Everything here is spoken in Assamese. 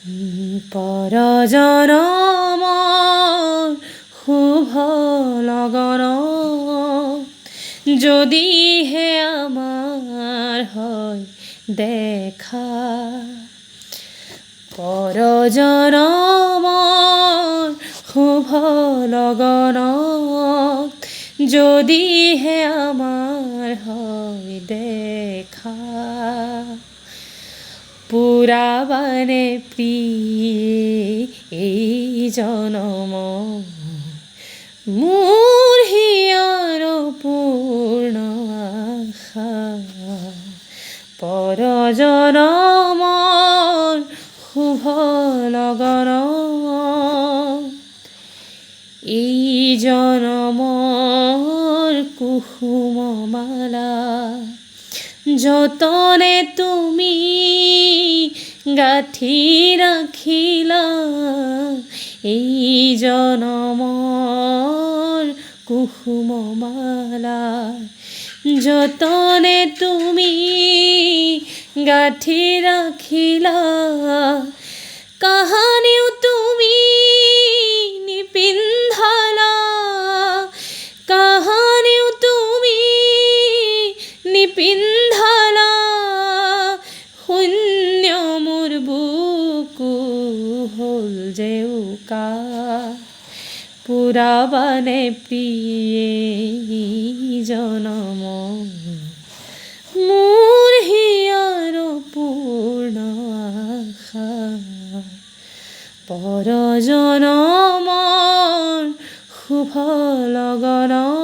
পৰজনমৰ শুভ লগন যদিহে আমাৰ হয় দেখা। পৰজনমৰ শুভ লগন যদিহে আমাৰ হয় দেখা। পুৰাবানে প্ৰিয়ে এই জনম মোৰ হিয়াৰ পূৰ্ণ আশা। পৰজনমৰ শুভ লগন এই জনমৰ কুসুম মালা যতনে তুমি গাঁঠি ৰাখিলা। এই জনমৰ কুসুম মালা যতনে তুমি গাঁঠি ৰাখিলা। কাহানিও তুমি নিপিন্ধালা, কাহানিও তুমি নিপিন্ধালা। শূন্য মোৰ বুকু হ'ল যে উকা। পুৰাবানে প্ৰিয়ে জনম মোৰ হিয়াৰ পূৰ্ণ আশা। পৰজনমৰ শুভ লগন